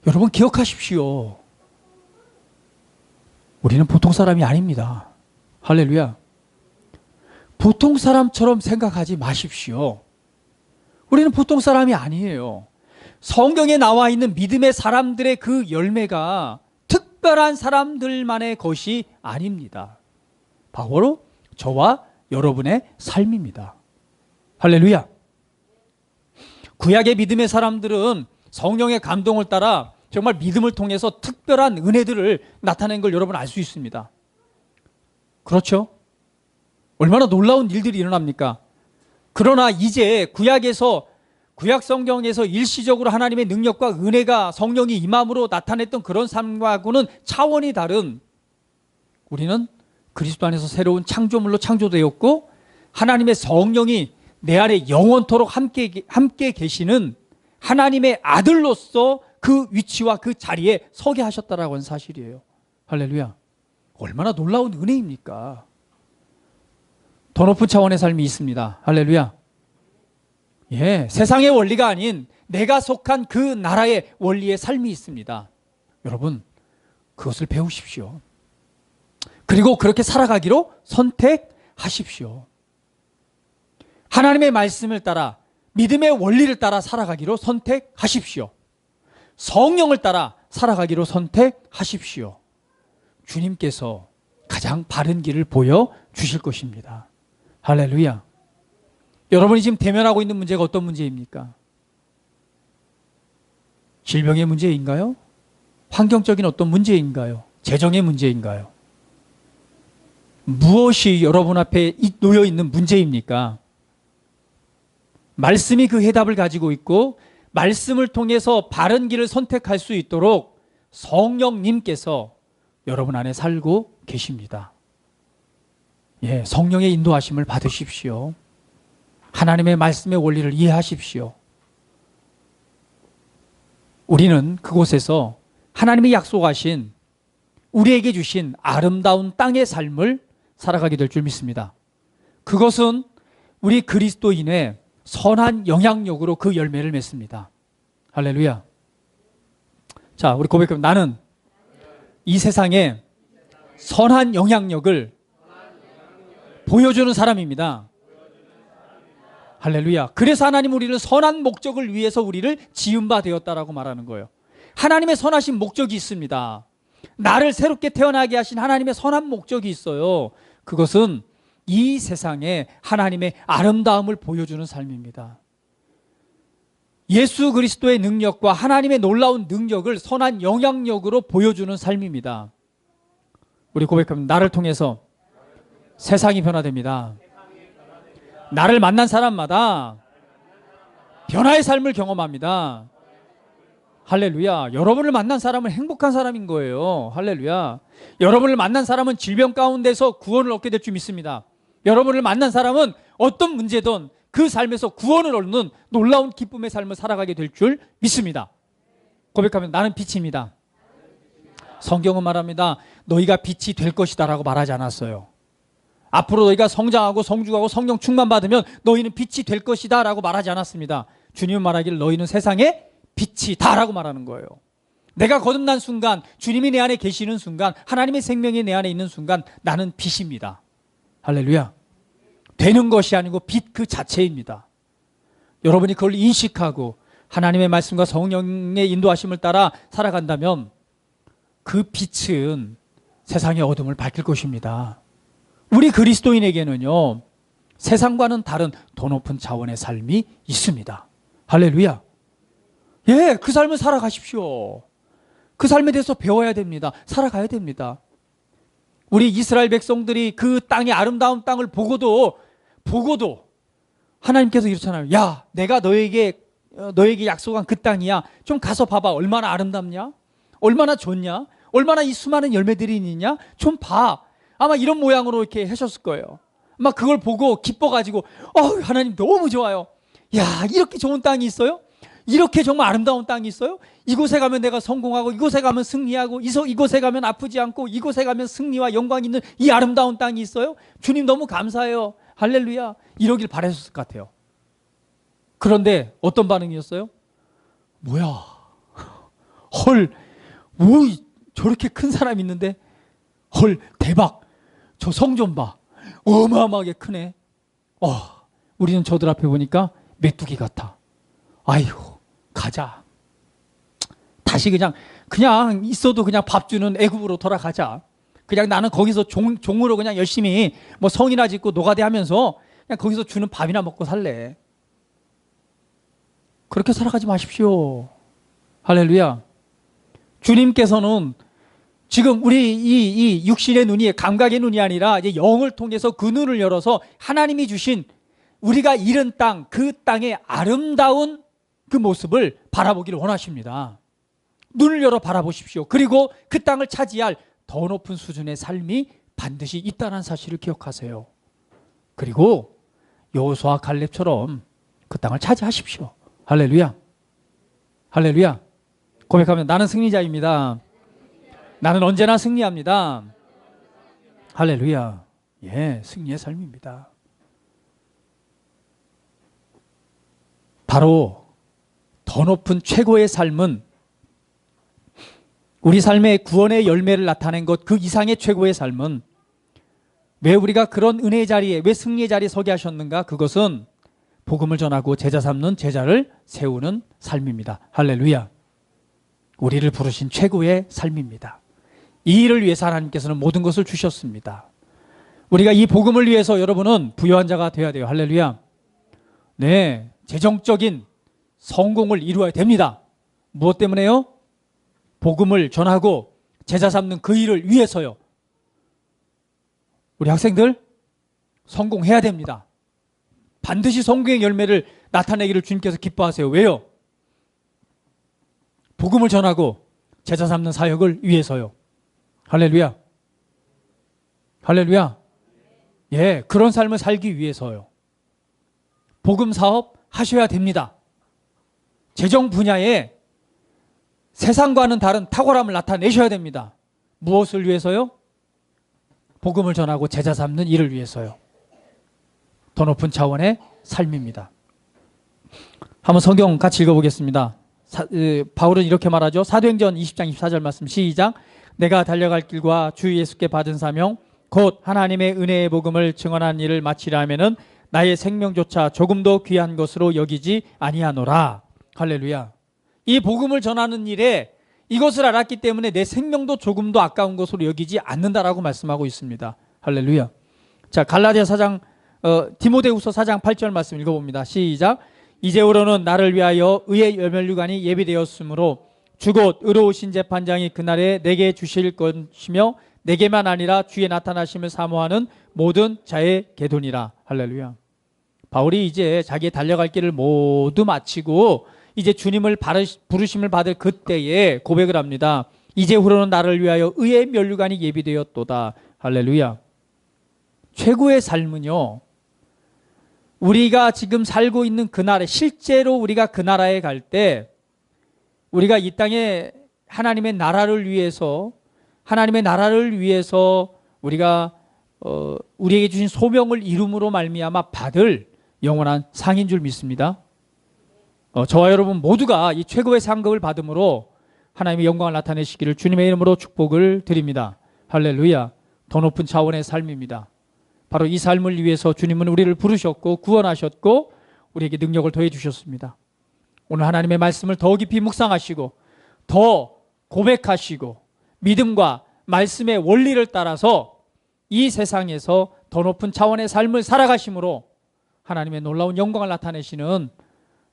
여러분 기억하십시오. 우리는 보통 사람이 아닙니다. 할렐루야. 보통 사람처럼 생각하지 마십시오. 우리는 보통 사람이 아니에요. 성경에 나와 있는 믿음의 사람들의 그 열매가 특별한 사람들만의 것이 아닙니다. 바로 저와 여러분의 삶입니다. 할렐루야. 구약의 믿음의 사람들은 성령의 감동을 따라 정말 믿음을 통해서 특별한 은혜들을 나타낸 걸 여러분 알 수 있습니다. 그렇죠? 얼마나 놀라운 일들이 일어납니까? 그러나 이제 구약 성경에서 일시적으로 하나님의 능력과 은혜가 성령이 임함으로 나타냈던 그런 삶과는 차원이 다른, 우리는 그리스도 안에서 새로운 창조물로 창조되었고 하나님의 성령이 내 안에 영원토록 함께 계시는 하나님의 아들로서 그 위치와 그 자리에 서게 하셨다라고 하는 사실이에요. 할렐루야. 얼마나 놀라운 은혜입니까? 더 높은 차원의 삶이 있습니다. 할렐루야. 예, 세상의 원리가 아닌 내가 속한 그 나라의 원리의 삶이 있습니다. 여러분, 그것을 배우십시오. 그리고 그렇게 살아가기로 선택하십시오. 하나님의 말씀을 따라 믿음의 원리를 따라 살아가기로 선택하십시오. 성령을 따라 살아가기로 선택하십시오. 주님께서 가장 바른 길을 보여주실 것입니다. 할렐루야. 여러분이 지금 대면하고 있는 문제가 어떤 문제입니까? 질병의 문제인가요? 환경적인 어떤 문제인가요? 재정의 문제인가요? 무엇이 여러분 앞에 놓여 있는 문제입니까? 말씀이 그 해답을 가지고 있고 말씀을 통해서 바른 길을 선택할 수 있도록 성령님께서 여러분 안에 살고 계십니다. 예, 성령의 인도하심을 받으십시오. 하나님의 말씀의 원리를 이해하십시오. 우리는 그곳에서 하나님이 약속하신 우리에게 주신 아름다운 땅의 삶을 살아가게 될 줄 믿습니다. 그것은 우리 그리스도인의 선한 영향력으로 그 열매를 맺습니다. 할렐루야. 자, 우리 고백하면 나는 이 세상에 선한 영향력을 보여주는 사람입니다. 할렐루야. 그래서 하나님 우리를 선한 목적을 위해서 우리를 지은 바 되었다라고 말하는 거예요. 하나님의 선하신 목적이 있습니다. 나를 새롭게 태어나게 하신 하나님의 선한 목적이 있어요. 그것은 이 세상에 하나님의 아름다움을 보여주는 삶입니다. 예수 그리스도의 능력과 하나님의 놀라운 능력을 선한 영향력으로 보여주는 삶입니다. 우리 고백하면 나를 통해서 세상이 변화됩니다. 나를 만난 사람마다 변화의 삶을 경험합니다. 할렐루야. 여러분을 만난 사람은 행복한 사람인 거예요. 할렐루야. 여러분을 만난 사람은 질병 가운데서 구원을 얻게 될 줄 믿습니다. 여러분을 만난 사람은 어떤 문제든 그 삶에서 구원을 얻는 놀라운 기쁨의 삶을 살아가게 될 줄 믿습니다. 고백하면 나는 빛입니다. 성경은 말합니다. 너희가 빛이 될 것이다 라고 말하지 않았어요. 앞으로 너희가 성장하고 성죽하고 성령 충만 받으면 너희는 빛이 될 것이다 라고 말하지 않았습니다. 주님은 말하기를 너희는 세상의 빛이다 라고 말하는 거예요. 내가 거듭난 순간, 주님이 내 안에 계시는 순간, 하나님의 생명이 내 안에 있는 순간 나는 빛입니다. 할렐루야. 되는 것이 아니고 빛 그 자체입니다. 여러분이 그걸 인식하고 하나님의 말씀과 성령의 인도하심을 따라 살아간다면 그 빛은 세상의 어둠을 밝힐 것입니다. 우리 그리스도인에게는요, 세상과는 다른 더 높은 차원의 삶이 있습니다. 할렐루야. 예, 그 삶을 살아가십시오. 그 삶에 대해서 배워야 됩니다. 살아가야 됩니다. 우리 이스라엘 백성들이 그 땅의 아름다운 땅을 보고도 하나님께서 이렇잖아요. 야, 내가 너에게 약속한 그 땅이야. 좀 가서 봐봐. 얼마나 아름답냐? 얼마나 좋냐? 얼마나 이 수많은 열매들이 있느냐? 좀 봐. 아마 이런 모양으로 이렇게 하셨을 거예요. 아마 그걸 보고 기뻐가지고 하나님 너무 좋아요. 야, 이렇게 좋은 땅이 있어요? 이렇게 정말 아름다운 땅이 있어요? 이곳에 가면 내가 성공하고 이곳에 가면 승리하고 이곳에 가면 아프지 않고 이곳에 가면 승리와 영광이 있는 이 아름다운 땅이 있어요? 주님 너무 감사해요. 할렐루야. 이러길 바랬을 것 같아요. 그런데 어떤 반응이었어요? 뭐야, 헐, 뭐 저렇게 큰 사람이 있는데, 헐, 대박. 저 성 좀 봐. 어마어마하게 크네. 우리는 저들 앞에 보니까 메뚜기 같아. 아이고, 가자. 다시 그냥 있어도 그냥 밥 주는 애굽으로 돌아가자. 그냥 나는 거기서 종으로 그냥 열심히 뭐 성이나 짓고 노가대 하면서 그냥 거기서 주는 밥이나 먹고 살래. 그렇게 살아가지 마십시오. 할렐루야. 주님께서는 지금 우리 이 육신의 눈이 감각의 눈이 아니라 이제 영을 통해서 그 눈을 열어서 하나님이 주신 우리가 잃은 땅, 그 땅의 아름다운 그 모습을 바라보기를 원하십니다. 눈을 열어 바라보십시오. 그리고 그 땅을 차지할 더 높은 수준의 삶이 반드시 있다는 사실을 기억하세요. 그리고 여호수아 갈렙처럼 그 땅을 차지하십시오. 할렐루야. 할렐루야. 고백하면 나는 승리자입니다. 나는 언제나 승리합니다. 할렐루야. 예, 승리의 삶입니다. 바로 더 높은 최고의 삶은 우리 삶의 구원의 열매를 나타낸 것, 그 이상의 최고의 삶은 왜 우리가 그런 은혜의 자리에, 왜 승리의 자리에 서게 하셨는가? 그것은 복음을 전하고 제자 삼는 제자를 세우는 삶입니다. 할렐루야. 우리를 부르신 최고의 삶입니다. 이 일을 위해서 하나님께서는 모든 것을 주셨습니다. 우리가 이 복음을 위해서 여러분은 부유한 자가 되어야 돼요. 할렐루야. 네, 재정적인 성공을 이루어야 됩니다. 무엇 때문에요? 복음을 전하고 제자 삼는 그 일을 위해서요. 우리 학생들 성공해야 됩니다. 반드시 성공의 열매를 나타내기를 주님께서 기뻐하세요. 왜요? 복음을 전하고 제자 삼는 사역을 위해서요. 할렐루야. 할렐루야. 예, 그런 삶을 살기 위해서요. 복음 사업 하셔야 됩니다. 재정 분야에 세상과는 다른 탁월함을 나타내셔야 됩니다. 무엇을 위해서요? 복음을 전하고 제자 삼는 일을 위해서요. 더 높은 차원의 삶입니다. 한번 성경 같이 읽어보겠습니다. 바울은 이렇게 말하죠. 사도행전 20장 24절 말씀 시작. 내가 달려갈 길과 주 예수께 받은 사명 곧 하나님의 은혜의 복음을 증언한 일을 마치려 하면은 나의 생명조차 조금도 귀한 것으로 여기지 아니하노라. 할렐루야. 이 복음을 전하는 일에 이것을 알았기 때문에 내 생명도 조금도 아까운 것으로 여기지 않는다라고 말씀하고 있습니다. 할렐루야. 자, 갈라디아 4장 디모데후서 4장 8절 말씀 읽어봅니다. 시작. 이제후로는 나를 위하여 의의 열면류관이 예비되었으므로 주곧 의로우신 재판장이 그날에 내게 주실 것이며 내게만 아니라 주의 나타나심을 사모하는 모든 자의 계돈이라. 할렐루야. 바울이 이제 자기의 달려갈 길을 모두 마치고 이제 주님을 부르심을 받을 그때에 고백을 합니다. 이제후로는 나를 위하여 의의 면류관이 예비되었도다. 할렐루야. 최고의 삶은요, 우리가 지금 살고 있는 그 나라, 실제로 우리가 그 나라에 갈 때 우리가 이 땅에 하나님의 나라를 위해서 우리가 우리에게 주신 소명을 이룸으로 말미암아 받을 영원한 상인 줄 믿습니다. 저와 여러분 모두가 이 최고의 상급을 받음으로 하나님의 영광을 나타내시기를 주님의 이름으로 축복을 드립니다. 할렐루야. 더 높은 차원의 삶입니다. 바로 이 삶을 위해서 주님은 우리를 부르셨고 구원하셨고 우리에게 능력을 더해 주셨습니다. 오늘 하나님의 말씀을 더 깊이 묵상하시고 더 고백하시고 믿음과 말씀의 원리를 따라서 이 세상에서 더 높은 차원의 삶을 살아가심으로 하나님의 놀라운 영광을 나타내시는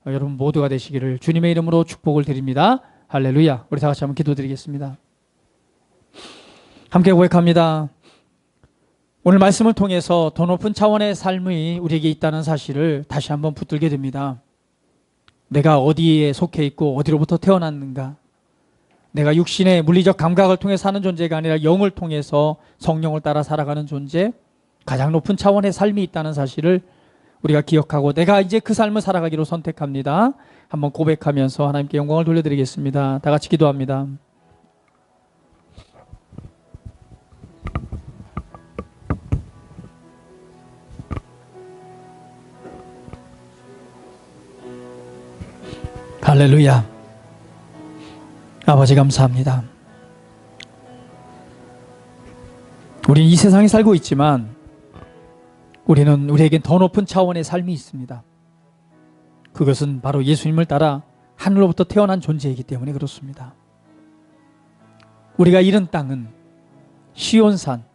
여러분 모두가 되시기를 주님의 이름으로 축복을 드립니다. 할렐루야. 우리 다 같이 한번 기도드리겠습니다. 함께 고백합니다. 오늘 말씀을 통해서 더 높은 차원의 삶이 우리에게 있다는 사실을 다시 한번 붙들게 됩니다. 내가 어디에 속해 있고 어디로부터 태어났는가? 내가 육신의 물리적 감각을 통해 사는 존재가 아니라 영을 통해서 성령을 따라 살아가는 존재, 가장 높은 차원의 삶이 있다는 사실을 우리가 기억하고 내가 이제 그 삶을 살아가기로 선택합니다. 한번 고백하면서 하나님께 영광을 돌려드리겠습니다. 다 같이 기도합니다. 할렐루야. 아버지 감사합니다. 우리는 이 세상에 살고 있지만 우리에겐 더 높은 차원의 삶이 있습니다. 그것은 바로 예수님을 따라 하늘로부터 태어난 존재이기 때문에 그렇습니다. 우리가 이른 땅은 시온산,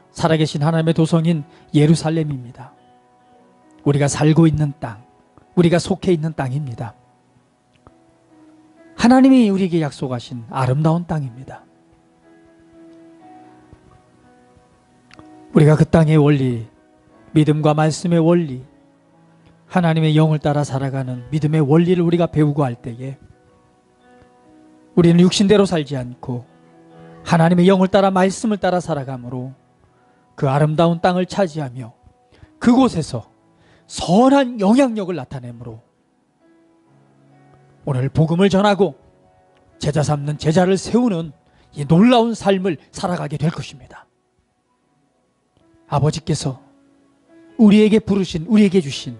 살아계신 하나님의 도성인 예루살렘입니다. 우리가 살고 있는 땅, 우리가 속해 있는 땅입니다. 하나님이 우리에게 약속하신 아름다운 땅입니다. 우리가 그 땅의 원리, 믿음과 말씀의 원리, 하나님의 영을 따라 살아가는 믿음의 원리를 우리가 배우고 할 때에 우리는 육신대로 살지 않고 하나님의 영을 따라 말씀을 따라 살아가므로 그 아름다운 땅을 차지하며 그곳에서 선한 영향력을 나타내므로 오늘 복음을 전하고 제자 삼는 제자를 세우는 이 놀라운 삶을 살아가게 될 것입니다. 아버지께서 우리에게 부르신, 우리에게 주신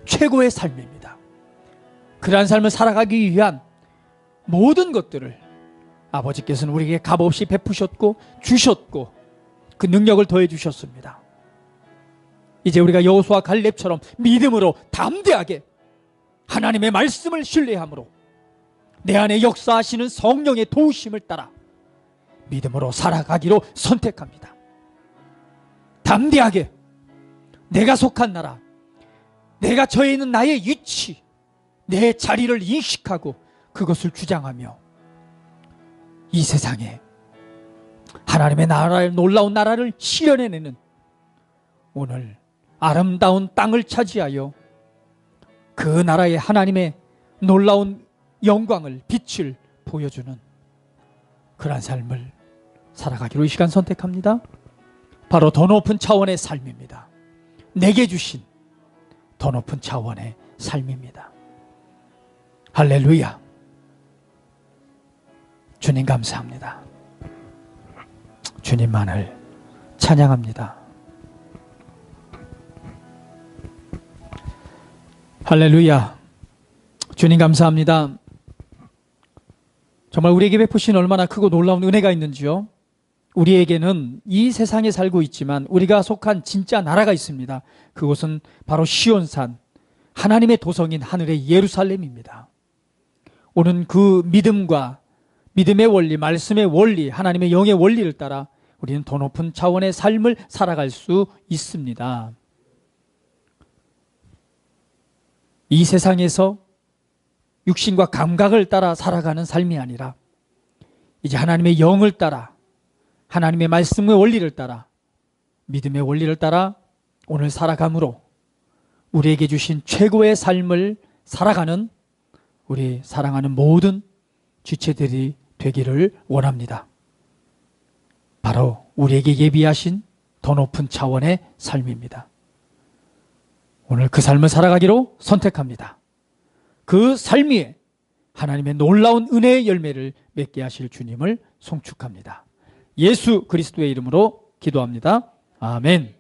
최고의 삶입니다. 그러한 삶을 살아가기 위한 모든 것들을 아버지께서는 우리에게 값없이 베푸셨고 주셨고 그 능력을 더해 주셨습니다. 이제 우리가 여호수아 갈렙처럼 믿음으로 담대하게 하나님의 말씀을 신뢰함으로 내 안에 역사하시는 성령의 도우심을 따라 믿음으로 살아가기로 선택합니다. 담대하게 내가 속한 나라, 내가 처해 있는 나의 위치, 내 자리를 인식하고 그것을 주장하며 이 세상에 하나님의 나라의 놀라운 나라를 실현해내는 오늘 아름다운 땅을 차지하여 그 나라의 하나님의 놀라운 영광을, 빛을 보여주는 그러한 삶을 살아가기로 이 시간 선택합니다. 바로 더 높은 차원의 삶입니다. 내게 주신 더 높은 차원의 삶입니다. 할렐루야. 주님 감사합니다. 주님만을 찬양합니다. 할렐루야. 주님 감사합니다. 정말 우리에게 베푸신 얼마나 크고 놀라운 은혜가 있는지요. 우리에게는 이 세상에 살고 있지만 우리가 속한 진짜 나라가 있습니다. 그곳은 바로 시온산, 하나님의 도성인 하늘의 예루살렘입니다. 오는 그 믿음과 믿음의 원리, 말씀의 원리, 하나님의 영의 원리를 따라 우리는 더 높은 차원의 삶을 살아갈 수 있습니다. 이 세상에서 육신과 감각을 따라 살아가는 삶이 아니라 이제 하나님의 영을 따라 하나님의 말씀의 원리를 따라 믿음의 원리를 따라 오늘 살아감으로 우리에게 주신 최고의 삶을 살아가는 우리 사랑하는 모든 지체들이 되기를 원합니다. 바로 우리에게 예비하신 더 높은 차원의 삶입니다. 오늘 그 삶을 살아가기로 선택합니다. 그 삶 위에 하나님의 놀라운 은혜의 열매를 맺게 하실 주님을 송축합니다. 예수 그리스도의 이름으로 기도합니다. 아멘.